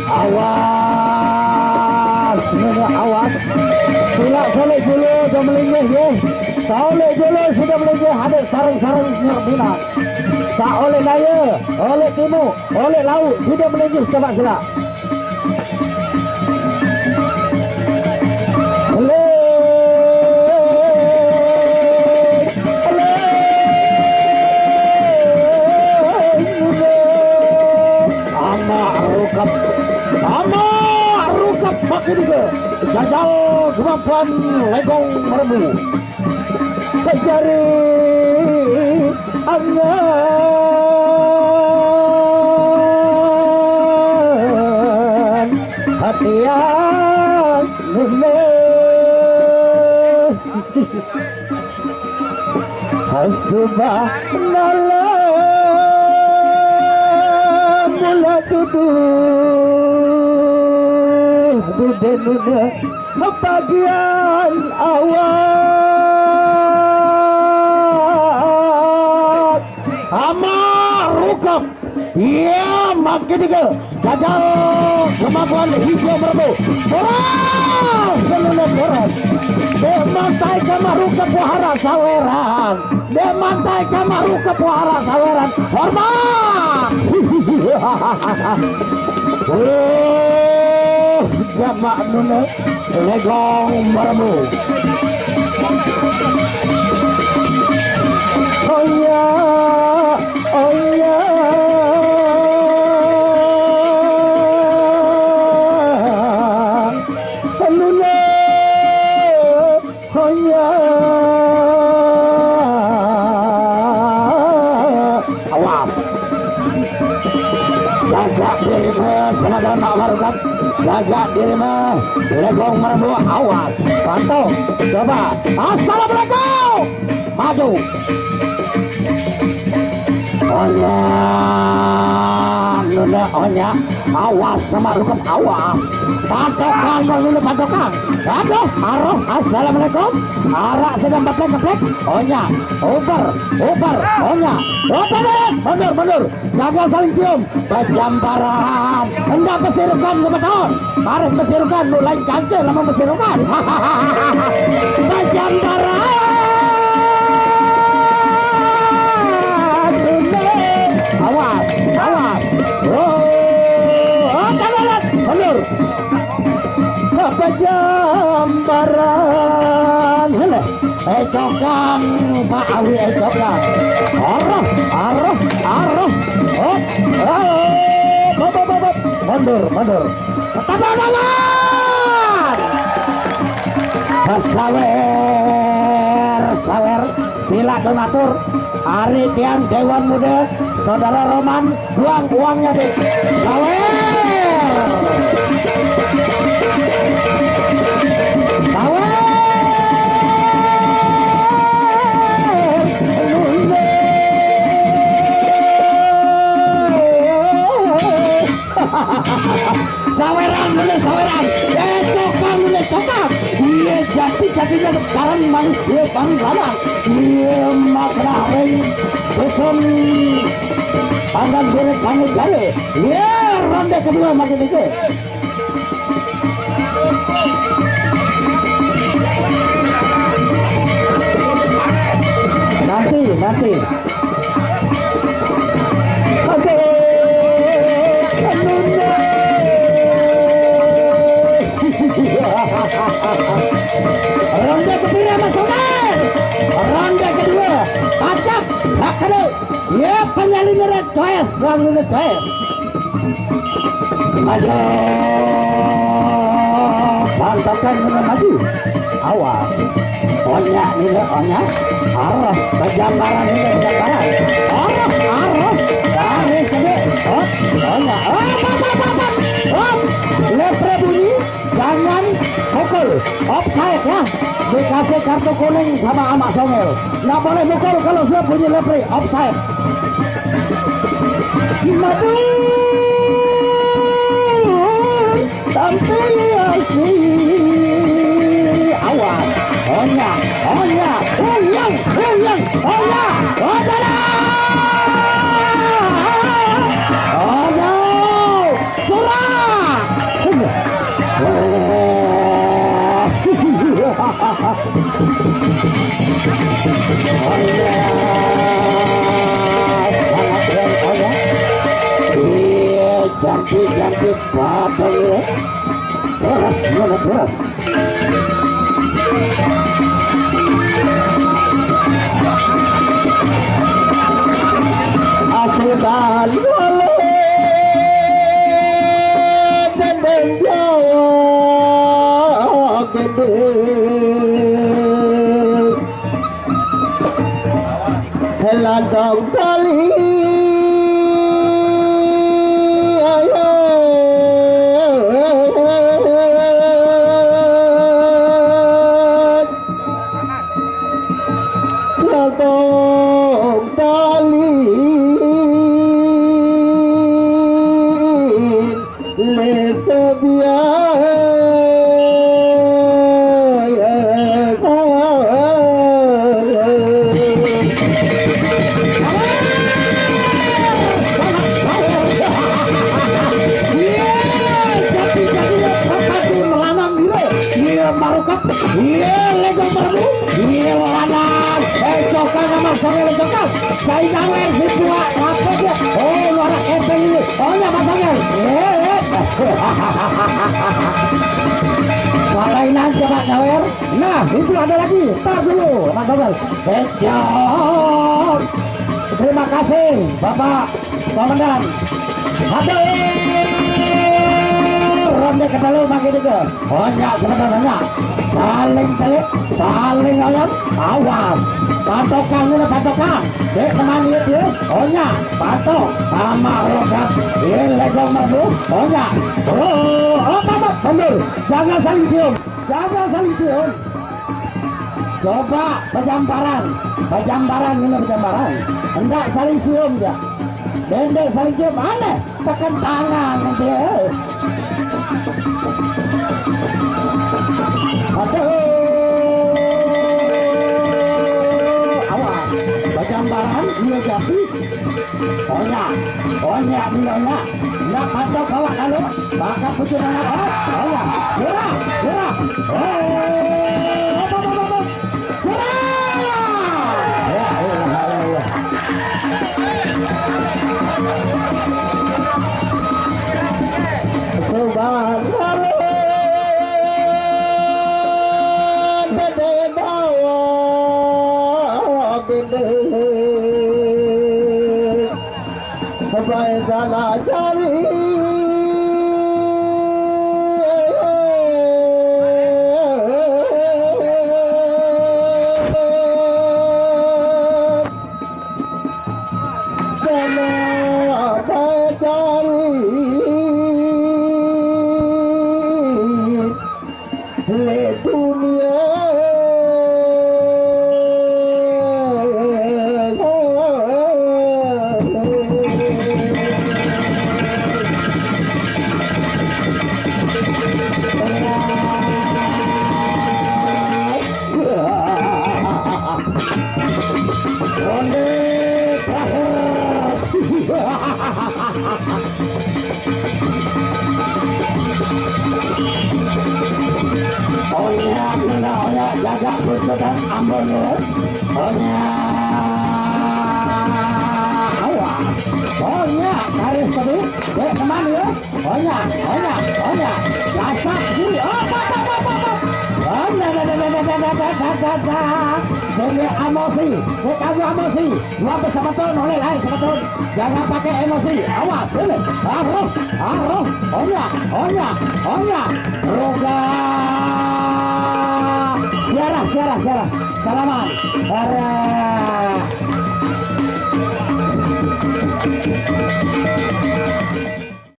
Awas, awas. Sila soleh dulu sudah melinggih ya. Soleh dulu sudah melinggih. Ada sarang-sarang nyerbina. Sa oleh daya, oleh timur, oleh laut sudah melinggih. Coba sila. Makin ke jajal kemampuan legong meremu kejari angan hatian nune subhanallah mula duduk dude bagian awal amarukam ya makin ke jajal kemampuan hijau merbu boras seluruh boras demantai kamarukam pohara saweran demantai kamarukam pohara saweran hormat jamak nune legong meremu oh ya nune oh ya awas jaga dirimu senadana marukan jaga dirimu legong meremu awas pantau coba assalamualaikum maju onya nunda onya awas sama rukum awas patokan nunda patokan aduh aroh assalamualaikum arak sedang keplek onya over onya mundur jangan saling cium pejamparan hendak pesirukan kebetulan tarik pesirukan lu lain cancel lama pesirukan pejamparan awas mundur pejamparan hele ecokan Pak Awi ecokan arah mundur sawer sila donatur Ari Tiang Dewan Muda Saudara Roman buang uangnya deh sawer saweran cokak iya jadinya sekarang manusia bangsa iya makna pesan pandang beres pangit jale iya ronde kedua makin itu nanti oke ronde kepira masukkan ronde kedua pacak hak kedua ya penyalin red toes lalu red toes maju pantaukan maju awas onya arah kejambaran arah dari sini onya lepre bunyi jangan mukul offside ya dikasih kartu kuning sama Amak Songel nggak boleh mukul kalau sudah bunyi lepre offside maju sampai awas onya surat Oh ya, sangat keren saja. Iya, cantik batang ini. Beras, mana beras? Asyikkan walau dan jauh gede. Heladang tali heladang tali iya legong berbu iya lanang cokan sama sore lecokan saya nawer si buah apa dia oh luarak epeng ini oh ya masangnya malainan coba nawer nah itu ada lagi tar dulu masangnya kecok terima kasih Bapak Komandan ronde ke dalam makin juga banyak sebenarnya saling telik saling ayam awas patokan dulu patokan dek teman dia onya patok sama rogat ini legong merdu onya apa sambil jangan saling cium coba pejambaran ini pejambaran hendak saling cium ya dendek saling cium aneh tekan tangan nanti aduh awas pejambaran dia jadi onya bilangnya nggak patok bawa lalu bakal pucuk anak onya gerah Baik salah cari salah baik cari le dunia jaga perutkan ambonnya ohnya ohnya garis tadi dek teman ya ohnya gasak gini apa jadi emosi dek kamu emosi dua bersama tuh oleh lain sama tuh jangan pakai emosi awas ini ohnya roga siara salaman